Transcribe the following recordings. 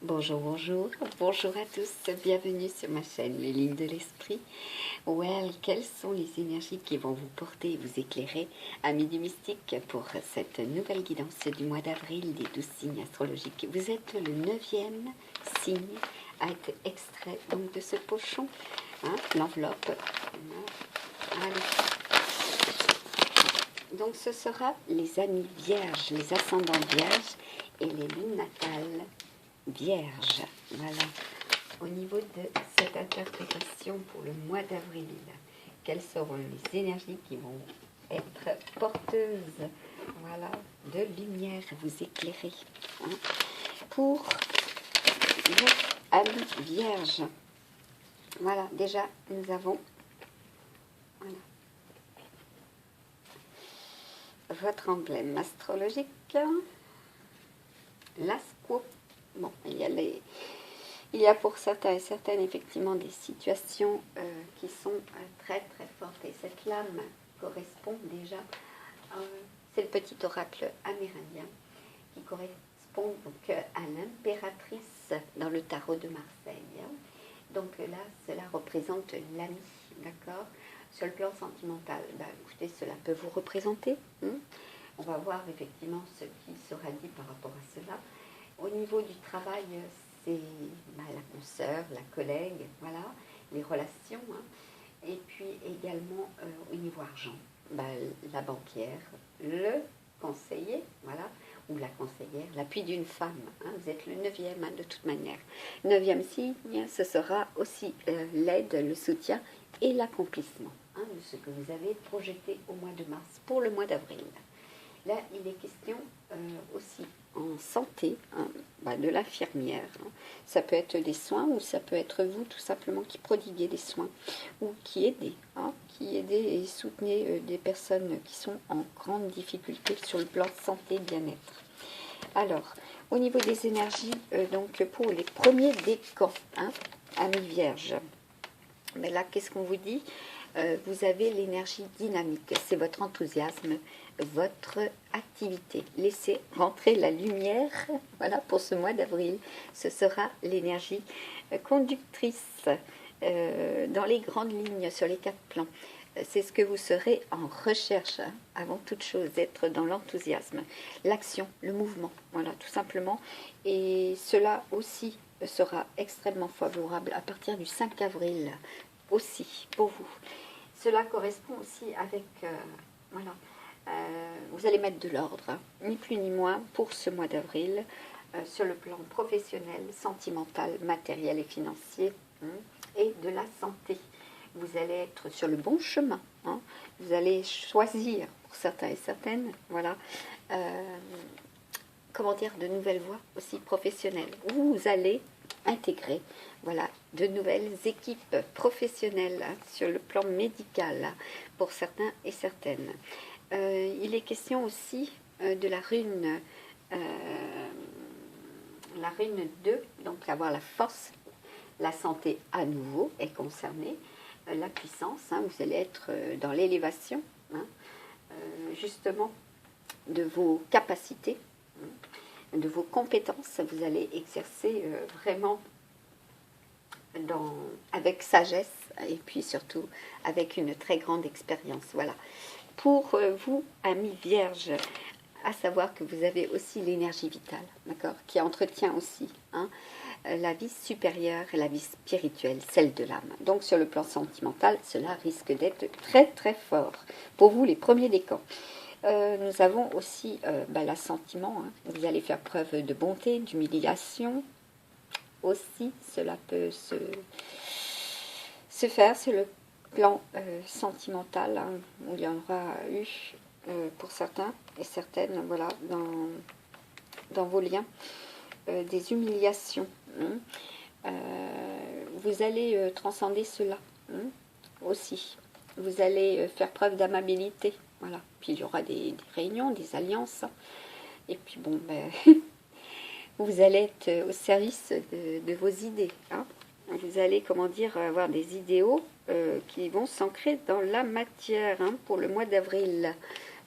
Bonjour, bonjour, bonjour à tous, bienvenue sur ma chaîne Les Lignes de l'Esprit. Well, quelles sont les énergies qui vont vous porter et vous éclairer à Midi Mystique pour cette nouvelle guidance du mois d'avril des 12 signes astrologiques. Vous êtes le 9e signe à être extrait donc de ce pochon, l'enveloppe. Allez. Donc ce sera les amis vierges, les ascendants vierges et les lunes natales vierges. Voilà. Au niveau de cette interprétation pour le mois d'avril, quelles seront les énergies qui vont être porteuses, voilà, de lumière, vous éclairer. Pour les amis vierges, voilà, déjà nous avons voilà, votre emblème astrologique, l'asquo. Bon, il y a pour certains et certaines effectivement des situations qui sont très très fortes. Et cette lame correspond déjà, c'est le petit oracle amérindien qui correspond donc à l'impératrice dans le tarot de Marseille. Donc là, cela représente l'ami, d'accord? Sur le plan sentimental, écoutez, cela peut vous représenter. On va voir effectivement ce qui sera dit par rapport à cela. Au niveau du travail, c'est la consoeur, la collègue, voilà, les relations. Et puis également au niveau argent, la banquière, le conseiller, voilà, ou la conseillère, l'appui d'une femme. Vous êtes le 9e de toute manière. 9e signe, ce sera aussi l'aide, le soutien et l'accomplissement de ce que vous avez projeté au mois de mars pour le mois d'avril. Là, il est question aussi en santé de l'infirmière. Ça peut être des soins ou ça peut être vous tout simplement qui prodiguez des soins ou qui aidez, et soutenez des personnes qui sont en grande difficulté sur le plan santé bien-être. Alors, au niveau des énergies, donc pour les premiers décans, amis vierges, mais là, qu'est-ce qu'on vous dit? Vous avez l'énergie dynamique, c'est votre enthousiasme, votre activité. Laissez rentrer la lumière, voilà, pour ce mois d'avril. Ce sera l'énergie conductrice dans les grandes lignes, sur les 4 plans. C'est ce que vous serez en recherche, avant toute chose, être dans l'enthousiasme, l'action, le mouvement, voilà, tout simplement. Et cela aussi sera extrêmement favorable à partir du 5 avril, aussi, pour vous. Cela correspond aussi avec, voilà, vous allez mettre de l'ordre, ni plus ni moins, pour ce mois d'avril, sur le plan professionnel, sentimental, matériel et financier, et de la santé. Vous allez être sur le bon chemin, vous allez choisir, pour certains et certaines, voilà, comment dire, de nouvelles voies aussi professionnelles. Vous allez intégrer, voilà, de nouvelles équipes professionnelles sur le plan médical pour certains et certaines. Il est question aussi de la rune 2, donc avoir la force, la santé à nouveau est concernée, la puissance, vous allez être dans l'élévation, justement, de vos capacités, de vos compétences. Vous allez exercer vraiment avec sagesse et puis surtout avec une très grande expérience. Voilà. Pour vous, amis vierges, à savoir que vous avez aussi l'énergie vitale, d'accord, qui entretient aussi la vie supérieure et la vie spirituelle, celle de l'âme. Donc sur le plan sentimental, cela risque d'être très très fort. Pour vous, les premiers décans. Nous avons aussi l'assentiment. Vous allez faire preuve de bonté, d'humiliation. Aussi, cela peut se faire sur le plan sentimental, où il y en aura eu pour certains et certaines, voilà, dans vos liens, des humiliations. Vous allez transcender cela aussi. Vous allez faire preuve d'amabilité. Voilà. Puis il y aura des réunions, des alliances. Et puis bon, vous allez être au service de vos idées. Vous allez, comment dire, avoir des idéaux qui vont s'ancrer dans la matière pour le mois d'avril.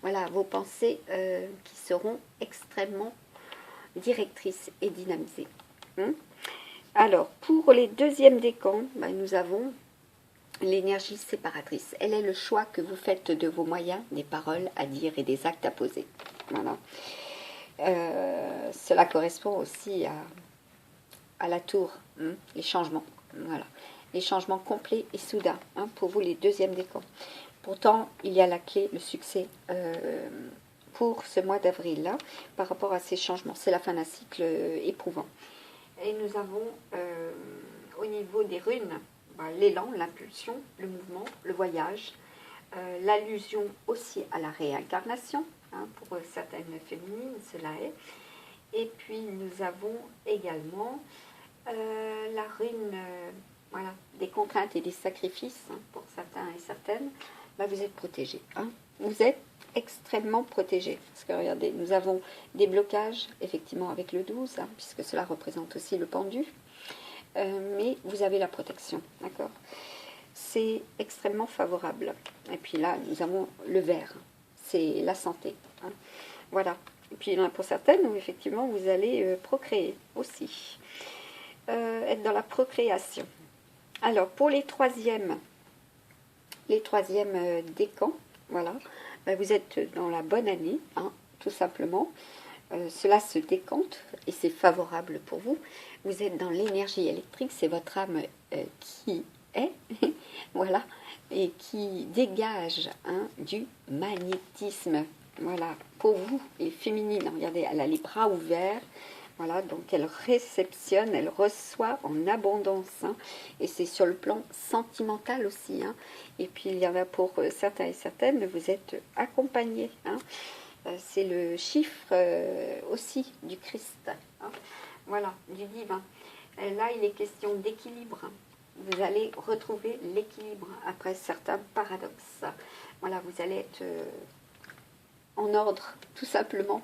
Voilà, vos pensées qui seront extrêmement directrices et dynamisées. Hein. Alors, pour les deuxièmes décans, ben, nous avons l'énergie séparatrice. Elle est le choix que vous faites de vos moyens, des paroles à dire et des actes à poser. Voilà. Cela correspond aussi à la tour, hein, les changements. Voilà. Les changements complets et soudains, hein, pour vous les deuxièmes décans. Pourtant, il y a la clé, le succès pour ce mois d'avril là, par rapport à ces changements. C'est la fin d'un cycle éprouvant. Et nous avons au niveau des runes, ben, l'élan, l'impulsion, le mouvement, le voyage, l'allusion aussi à la réincarnation, hein, pour certaines féminines, cela est. Et puis nous avons également la rune voilà, des contraintes et des sacrifices, hein, pour certains et certaines. Ben, vous êtes protégés. Hein. Vous êtes extrêmement protégés. Parce que regardez, nous avons des blocages, effectivement, avec le 12, hein, puisque cela représente aussi le pendu. Mais vous avez la protection, d'accord? C'est extrêmement favorable. Et puis là, nous avons le vert, c'est la santé. Hein. Voilà. Et puis il y en a pour certaines où effectivement vous allez procréer aussi. Être dans la procréation. Alors pour les troisièmes décans, voilà, ben, vous êtes dans la bonne année, hein, tout simplement. Cela se décante et c'est favorable pour vous. Vous êtes dans l'énergie électrique, c'est votre âme qui est, voilà, et qui dégage, hein, du magnétisme. Voilà, pour vous, les féminines, regardez, elle a les bras ouverts, voilà, donc elle réceptionne, elle reçoit en abondance, hein, et c'est sur le plan sentimental aussi, hein. Et puis il y en a pour certains et certaines, vous êtes accompagnés, hein. C'est le chiffre aussi du Christ, hein. Voilà, du divin. Et là, il est question d'équilibre. Vous allez retrouver l'équilibre après certains paradoxes. Voilà, vous allez être en ordre, tout simplement.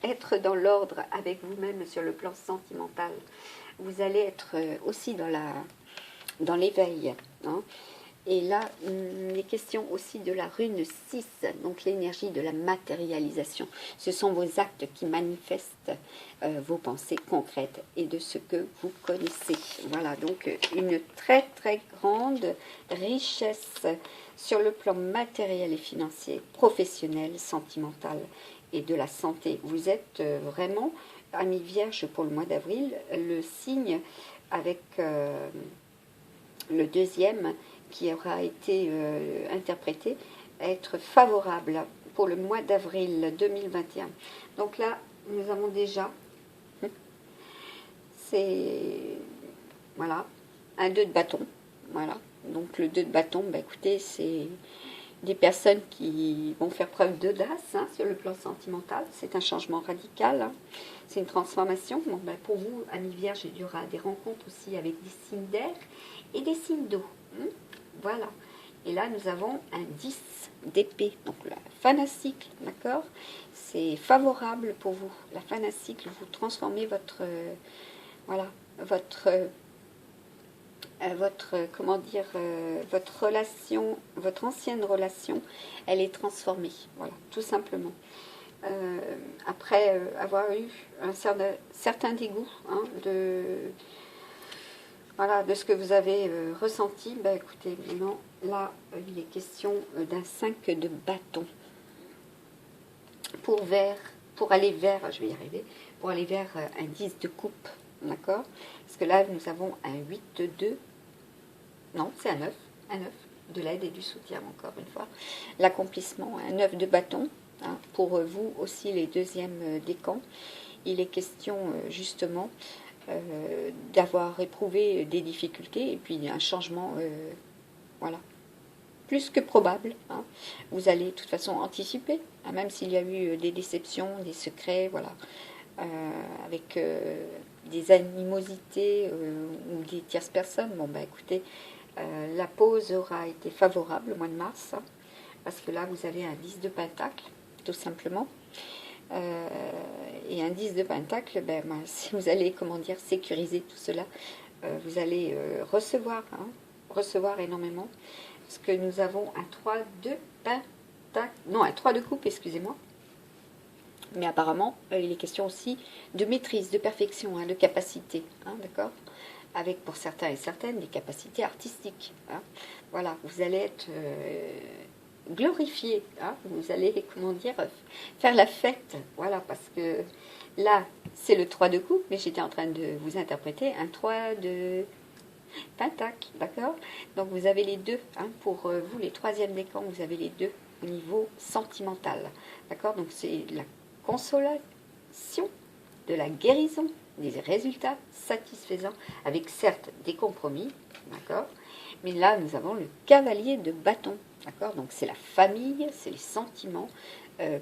Être dans l'ordre avec vous-même sur le plan sentimental. Vous allez être aussi dans l'éveil, hein. Et là, il est question aussi de la rune 6, donc l'énergie de la matérialisation. Ce sont vos actes qui manifestent vos pensées concrètes et de ce que vous connaissez. Voilà, donc une très très grande richesse sur le plan matériel et financier, professionnel, sentimental et de la santé. Vous êtes vraiment, ami Vierge, pour le mois d'avril, le signe avec le deuxième qui aura été interprété être favorable pour le mois d'avril 2021. Donc là, nous avons déjà, c'est, voilà, un 2 de bâton. Voilà, donc le 2 de bâton, bah, écoutez, c'est des personnes qui vont faire preuve d'audace, hein, sur le plan sentimental. C'est un changement radical, hein. C'est une transformation. Bon, bah, pour vous, amis Vierge, il y aura des rencontres aussi avec des signes d'air et des signes d'eau. Hein. Voilà. Et là, nous avons un 10 d'épée. Donc, la fin d'un cycle, d'accord? C'est favorable pour vous. La fin d'un cycle, vous transformez votre, voilà, comment dire, votre relation, votre ancienne relation, elle est transformée. Voilà, tout simplement. Après avoir eu un certain dégoût, hein, voilà, de ce que vous avez ressenti, bah, écoutez, maintenant, là, il est question d'un 5 de bâton. Pour aller vers, je vais y arriver, pour aller vers un 10 de coupe, d'accord? Parce que là, nous avons un 8 de 2, non, c'est un 9 de l'aide et du soutien, encore une fois. L'accomplissement, un 9 de bâton, hein, pour vous aussi, les deuxièmes décans. Il est question, justement, d'avoir éprouvé des difficultés et puis un changement, voilà, plus que probable, hein. Vous allez de toute façon anticiper, hein, même s'il y a eu des déceptions, des secrets, voilà, avec des animosités ou des tierces personnes. Bon, bah écoutez, la pause aura été favorable au mois de mars, hein, parce que là vous avez un 10 de pentacle, tout simplement. Et un 10 de pentacle, ben, si vous allez, comment dire, sécuriser tout cela, vous allez recevoir, hein, recevoir énormément, parce que nous avons un 3 de pentacle, non, un 3 de coupe, excusez-moi, Mais apparemment, il est question aussi de maîtrise, de perfection, hein, de capacité, hein, d'accord? Avec pour certains et certaines des capacités artistiques. Hein. Voilà, vous allez être glorifié, hein, vous allez, comment dire, faire la fête. Voilà, parce que là, c'est le 3 de coupe, mais j'étais en train de vous interpréter un 3 de pentacle, d'accord? Donc vous avez les deux, hein, pour vous, les troisièmes décans, vous avez les deux au niveau sentimental, d'accord? Donc c'est la consolation, de la guérison, des résultats satisfaisants, avec certes des compromis, d'accord? Mais là, nous avons le cavalier de bâton, d'accord? Donc c'est la famille, c'est les sentiments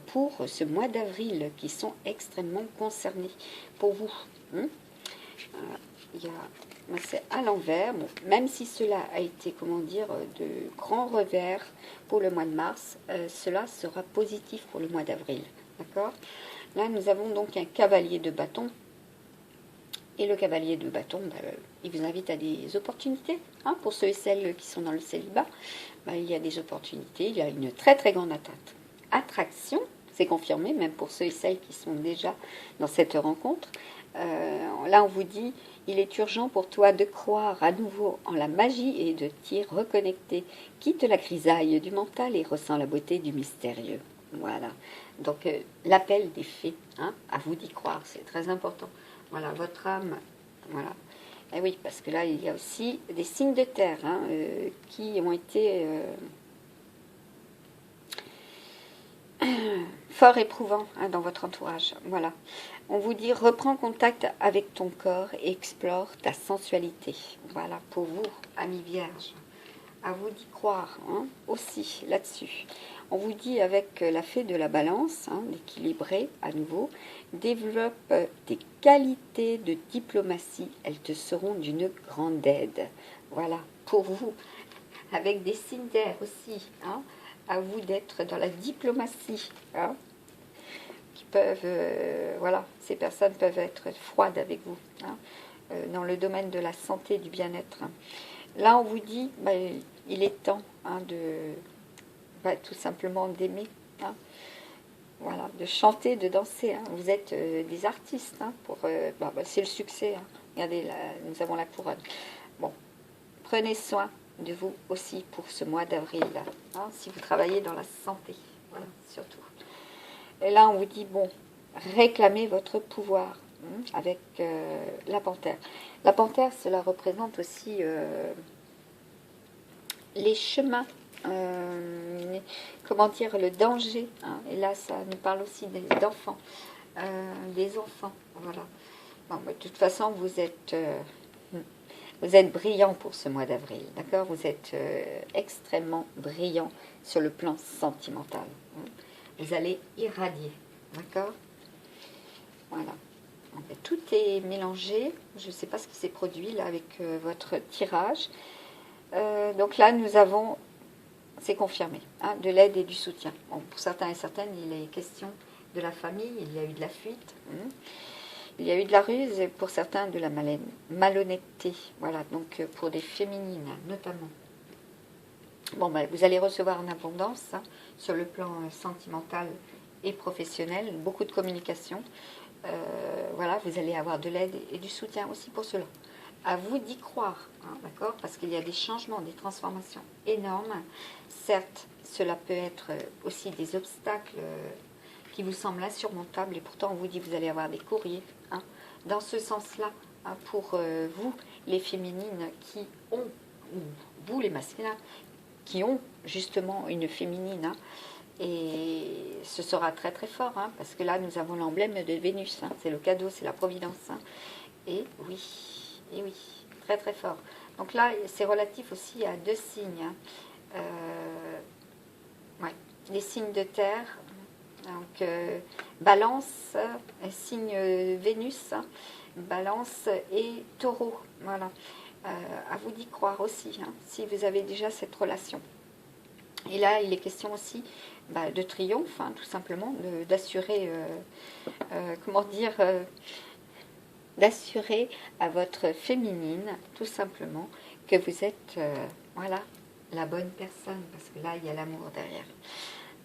pour ce mois d'avril qui sont extrêmement concernés pour vous. Hein. C'est à l'envers, bon, même si cela a été, comment dire, de grands revers pour le mois de mars, cela sera positif pour le mois d'avril, d'accord? Là, nous avons donc un cavalier de bâton. Et le cavalier de bâton, il vous invite à des opportunités. Hein, pour ceux et celles qui sont dans le célibat, il y a des opportunités. Il y a une très très grande attraction. C'est confirmé, même pour ceux et celles qui sont déjà dans cette rencontre. Là, on vous dit, il est urgent pour toi de croire à nouveau en la magie et de t'y reconnecter. Quitte la grisaille du mental et ressens la beauté du mystérieux. Voilà. Donc, l'appel des fées, hein, à vous d'y croire, c'est très important. Voilà, votre âme, voilà. Et oui, parce que là, il y a aussi des signes de terre, hein, qui ont été fort éprouvants, hein, dans votre entourage. Voilà. On vous dit, reprends contact avec ton corps et explore ta sensualité. Voilà, pour vous, amis vierges. À vous d'y croire, hein, aussi là-dessus. On vous dit avec la fée de la balance, hein, d'équilibrer à nouveau, développe tes qualités de diplomatie, elles te seront d'une grande aide. Voilà, pour vous, avec des signes d'air aussi, hein, à vous d'être dans la diplomatie, hein, qui peuvent, voilà, ces personnes peuvent être froides avec vous, hein, dans le domaine de la santé et du bien-être. Hein. Là, on vous dit, il est temps, hein, de tout simplement d'aimer, hein, voilà, de chanter, de danser. Hein. Vous êtes des artistes, hein, c'est le succès. Hein. Regardez, là, nous avons la couronne. Bon, prenez soin de vous aussi pour ce mois d'avril, hein, si vous travaillez dans la santé, voilà, surtout. Et là, on vous dit, bon, réclamez votre pouvoir, hein, avec la panthère. La panthère, cela représente aussi les chemins, comment dire, le danger. Hein. Et là, ça nous parle aussi d'enfants, des enfants, voilà. Bon, de toute façon, vous êtes brillant pour ce mois d'avril, d'accord? Vous êtes extrêmement brillant sur le plan sentimental. Hein. Vous allez irradier, d'accord? Voilà. Tout est mélangé. Je ne sais pas ce qui s'est produit là avec votre tirage. Donc là, nous avons, c'est confirmé, hein, de l'aide et du soutien. Bon, pour certains et certaines, il est question de la famille, il y a eu de la fuite, hein. Il y a eu de la ruse et pour certains de la malhonnêteté. Voilà, donc pour des féminines notamment. Bon, vous allez recevoir en abondance, hein, sur le plan sentimental et professionnel, beaucoup de communication. Voilà, vous allez avoir de l'aide et du soutien aussi pour cela. À vous d'y croire, hein, d'accord? Parce qu'il y a des changements, des transformations énormes. Certes, cela peut être aussi des obstacles qui vous semblent insurmontables et pourtant on vous dit que vous allez avoir des courriers, hein, dans ce sens-là, hein, pour vous, les féminines qui ont, ou vous les masculins, qui ont justement une féminine, hein, et ce sera très très fort, hein, parce que là nous avons l'emblème de Vénus, hein, c'est le cadeau, c'est la providence, hein, et oui, très très fort. Donc là c'est relatif aussi à deux signes, hein. Ouais, les signes de terre, donc balance, signe Vénus, hein, balance et taureau, voilà. À vous d'y croire aussi, hein, si vous avez déjà cette relation. Et là, il est question aussi de triomphe, hein, tout simplement, d'assurer, comment dire, d'assurer à votre féminine, tout simplement, que vous êtes, voilà, la bonne personne, parce que là, il y a l'amour derrière.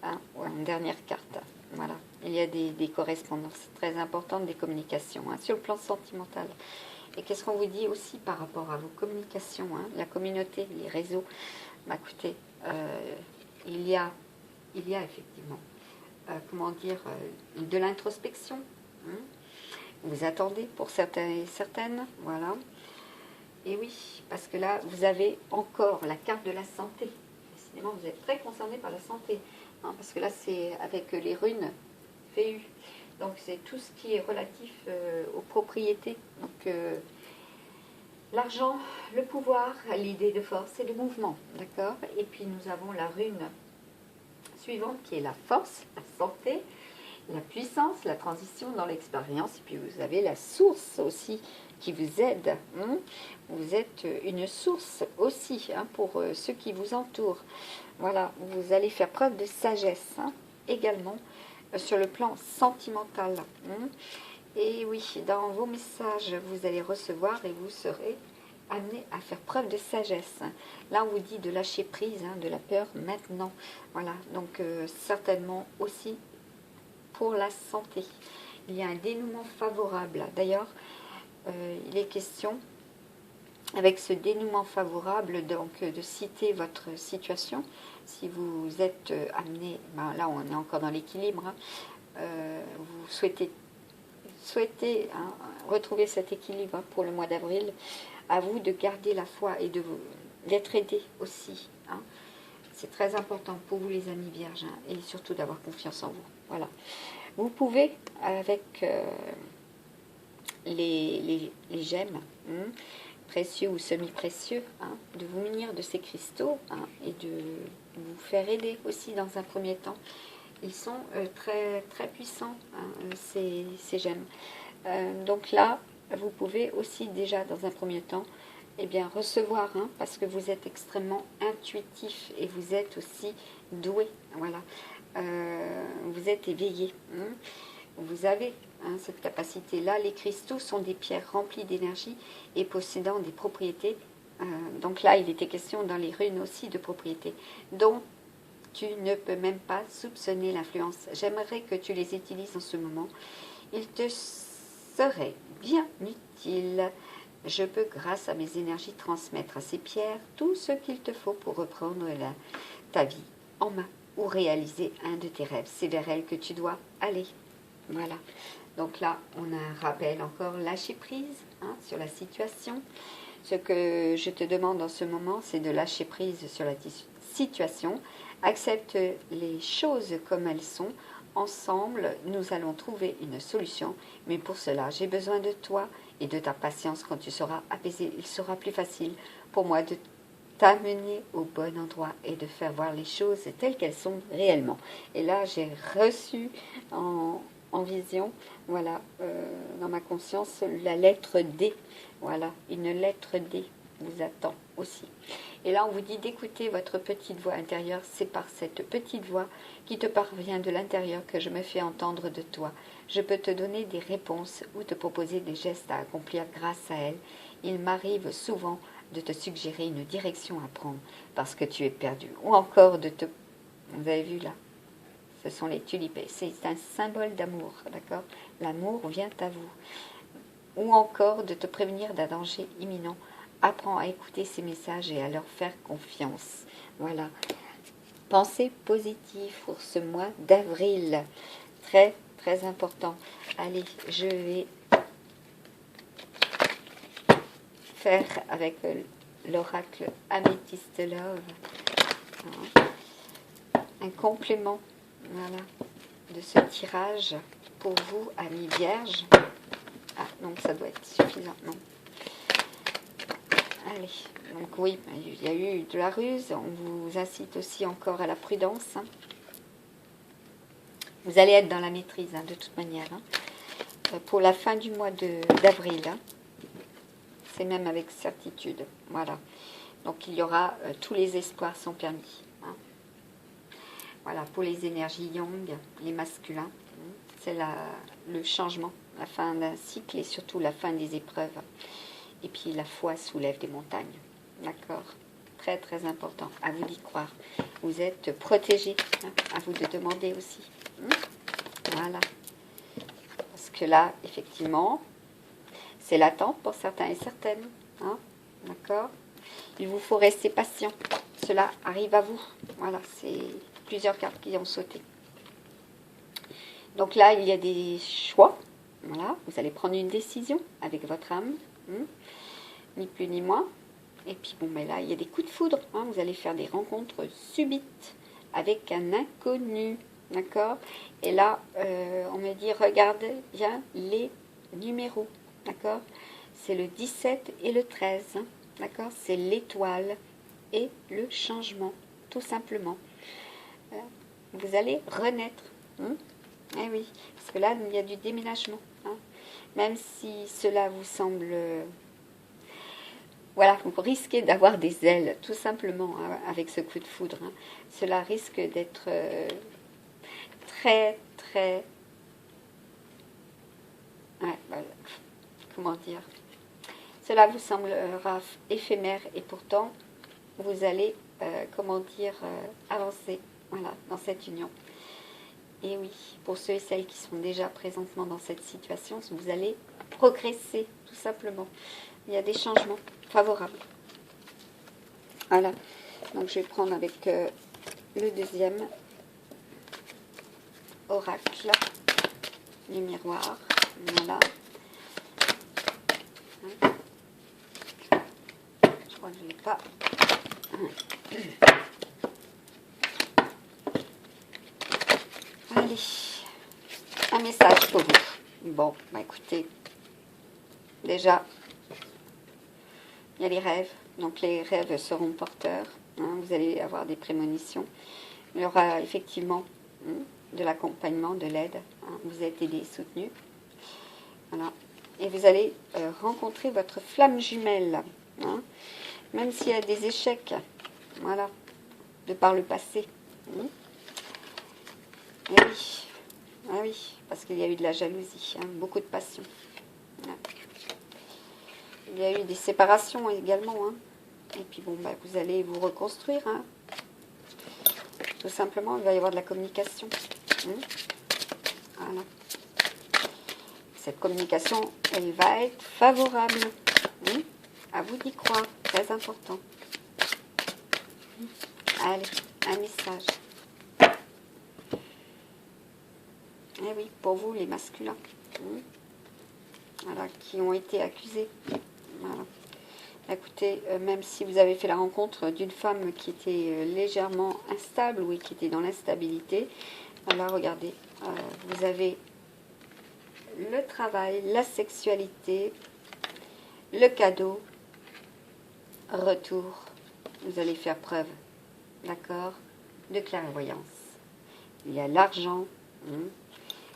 Hein, ouais, une dernière carte. Voilà, il y a des correspondances très importantes, des communications, hein, sur le plan sentimental. Et qu'est-ce qu'on vous dit aussi par rapport à vos communications, hein, la communauté, les réseaux? Bah, écoutez, il y a effectivement, comment dire, de l'introspection. Hein. Vous attendez pour certains et certaines, voilà. Et oui, parce que là, vous avez encore la carte de la santé. Décidément, vous êtes très concerné par la santé. Hein, parce que là, c'est avec les runes FEU. Donc, c'est tout ce qui est relatif aux propriétés. Donc, l'argent, le pouvoir, l'idée de force et de mouvement. D'accord. Et puis, nous avons la rune suivante qui est la force, la santé, la puissance, la transition dans l'expérience. Et puis, vous avez la source aussi qui vous aide. Hein. Vous êtes une source aussi, hein, pour ceux qui vous entourent. Voilà, vous allez faire preuve de sagesse, hein, également sur le plan sentimental. Hein. Et oui, dans vos messages, vous allez recevoir et vous serez amené à faire preuve de sagesse. Là, on vous dit de lâcher prise, hein, de la peur maintenant. Voilà, donc certainement aussi pour la santé. Il y a un dénouement favorable. D'ailleurs, il est question, avec ce dénouement favorable, donc de citer votre situation. Si vous êtes amené, ben là on est encore dans l'équilibre, hein, vous souhaitez hein, retrouver cet équilibre, hein, pour le mois d'avril, à vous de garder la foi et d'être aidé aussi. Hein. C'est très important pour vous les amis vierges, hein, et surtout d'avoir confiance en vous. Voilà. Vous pouvez, avec les gemmes, hein, précieux ou semi-précieux, hein, de vous munir de ces cristaux, hein, et de vous faire aider aussi dans un premier temps. Ils sont très, très puissants, hein, ces gemmes. Donc là, vous pouvez aussi déjà dans un premier temps, eh bien, recevoir, hein, parce que vous êtes extrêmement intuitif et vous êtes aussi doué. Voilà. Vous êtes éveillé. Hein. Vous avez, hein, cette capacité-là. Les cristaux sont des pierres remplies d'énergie et possédant des propriétés. Donc là, il était question dans les runes aussi de propriétés, dont tu ne peux même pas soupçonner l'influence. J'aimerais que tu les utilises en ce moment. Il te serait bien utile. Je peux, grâce à mes énergies, transmettre à ces pierres tout ce qu'il te faut pour reprendre ta vie en main ou réaliser un de tes rêves. C'est vers elle que tu dois aller. Voilà. Donc là, on a un rappel encore, lâcher prise, hein, sur la situation. Ce que je te demande en ce moment, c'est de lâcher prise sur la situation. Accepte les choses comme elles sont. Ensemble, nous allons trouver une solution. Mais pour cela, j'ai besoin de toi et de ta patience. Quand tu seras apaisé, il sera plus facile pour moi de t'amener au bon endroit et de faire voir les choses telles qu'elles sont réellement. Et là, j'ai reçu en vision, voilà, dans ma conscience, la lettre D. Voilà, une lettre D vous attend aussi. Et là, on vous dit d'écouter votre petite voix intérieure. C'est par cette petite voix qui te parvient de l'intérieur que je me fais entendre de toi. Je peux te donner des réponses ou te proposer des gestes à accomplir grâce à elle. Il m'arrive souvent de te suggérer une direction à prendre parce que tu es perdu. Ou encore de te... Vous avez vu là? Ce sont les tulipes. C'est un symbole d'amour, d'accord? L'amour vient à vous. Ou encore de te prévenir d'un danger imminent. Apprends à écouter ces messages et à leur faire confiance. Voilà. Pensée positive pour ce mois d'avril. Très, très important. Allez, je vais faire avec l'oracle Amethyst Love un complément, voilà, de ce tirage pour vous, amis vierges. Ah, donc ça doit être suffisant, non? Allez, donc oui, il y a eu de la ruse. On vous incite aussi encore à la prudence. Hein. Vous allez être dans la maîtrise, hein, de toute manière. Hein. Pour la fin du mois d'avril. Hein. C'est même avec certitude. Voilà. Donc il y aura, tous les espoirs sont permis. Hein. Voilà, pour les énergies yang, les masculins. Hein. C'est le changement, la fin d'un cycle et surtout la fin des épreuves. Et puis la foi soulève des montagnes. D'accord? Très très important. À vous d'y croire. Vous êtes protégés. Hein, à vous de demander aussi. Voilà. Parce que là, effectivement, c'est l'attente pour certains et certaines. Hein, d'accord? Il vous faut rester patient. Cela arrive à vous. Voilà, c'est plusieurs cartes qui ont sauté. Donc là, il y a des choix. Voilà, vous allez prendre une décision avec votre âme. Ni plus ni moins. Et puis bon, mais là, il y a des coups de foudre. Hein, vous allez faire des rencontres subites avec un inconnu. D'accord? Et là, on me dit, regardez bien les numéros. D'accord? C'est le 17 et le 13. Hein, d'accord? C'est l'étoile et le changement, tout simplement. Vous allez renaître. Eh oui, parce que là, il y a du déménagement. Hein. Même si cela vous semble... voilà, vous risquez d'avoir des ailes, tout simplement, hein, avec ce coup de foudre. Hein. Cela risque d'être très, très... Ouais, voilà. Comment dire? Cela vous semblera éphémère et pourtant, vous allez, comment dire, avancer, voilà, dans cette union. Et oui, pour ceux et celles qui sont déjà présentement dans cette situation, vous allez progresser, tout simplement. Il y a des changements favorables. Voilà. Donc, je vais prendre avec le deuxième oracle du miroir. Voilà. Je crois que je ne l'ai pas. Allez, un message pour vous. Bon, bah écoutez, déjà, il y a les rêves. Donc les rêves seront porteurs. Hein, vous allez avoir des prémonitions. Il y aura effectivement de l'accompagnement, de l'aide. Hein, vous êtes aidé, soutenu. Voilà. Et vous allez rencontrer votre flamme jumelle. Hein, même s'il y a des échecs. Voilà. De par le passé. Et oui. Ah oui, parce qu'il y a eu de la jalousie, hein, beaucoup de passion. Ouais. Il y a eu des séparations également. Hein. Et puis bon, bah, vous allez vous reconstruire. Hein. Tout simplement, il va y avoir de la communication. Voilà. Cette communication, elle va être favorable. À vous d'y croire, très important. Allez, un message. Eh oui, pour vous, les masculins. Voilà, qui ont été accusés. Voilà. Écoutez, même si vous avez fait la rencontre d'une femme qui était légèrement instable, oui, qui était dans l'instabilité, là, regardez, vous avez le travail, la sexualité, le cadeau, retour. Vous allez faire preuve, d'accord, de clairvoyance. Il y a l'argent,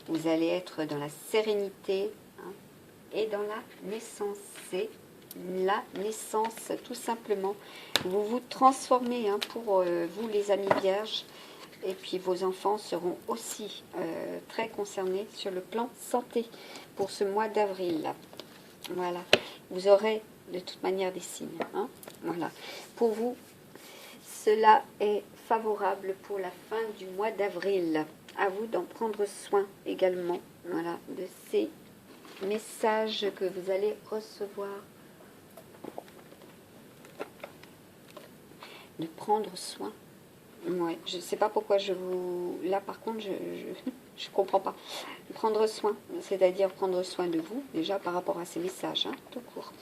vous allez être dans la sérénité et dans la naissance. C'est la naissance, tout simplement. Vous vous transformez pour vous, les amis vierges. Et puis vos enfants seront aussi très concernés sur le plan santé pour ce mois d'avril. Voilà. Vous aurez de toute manière des signes. Hein. Voilà. Pour vous, cela est favorable pour la fin du mois d'avril. À vous d'en prendre soin également. Voilà. De ces messages que vous allez recevoir. De prendre soin. Ouais, je ne sais pas pourquoi je vous... Là, par contre, je comprends pas. Prendre soin, c'est-à-dire prendre soin de vous, déjà par rapport à ces messages, hein, tout court.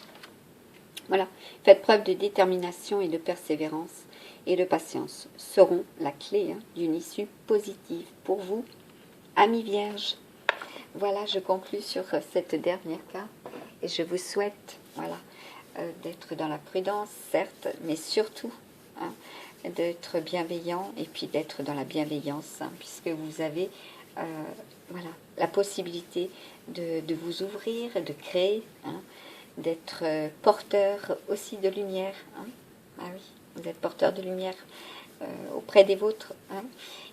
Voilà. Faites preuve de détermination et de persévérance et de patience seront la clé d'une issue positive pour vous, amis vierges. Voilà, je conclus sur cette dernière carte et je vous souhaite, voilà, d'être dans la prudence, certes, mais surtout, d'être bienveillant et puis d'être dans la bienveillance, puisque vous avez voilà, la possibilité de vous ouvrir, de créer, d'être porteur aussi de lumière. Ah oui, vous êtes porteur de lumière auprès des vôtres,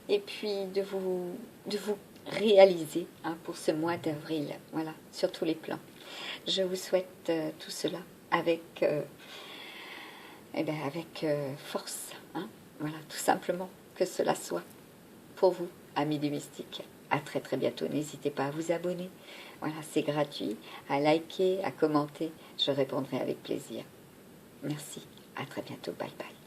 et puis de vous réaliser pour ce mois d'avril, voilà, sur tous les plans. Je vous souhaite tout cela avec force, voilà, tout simplement, que cela soit pour vous, amis du mystique. À très très bientôt. N'hésitez pas à vous abonner. Voilà, c'est gratuit. À liker, à commenter. Je répondrai avec plaisir. Merci. À très bientôt. Bye bye.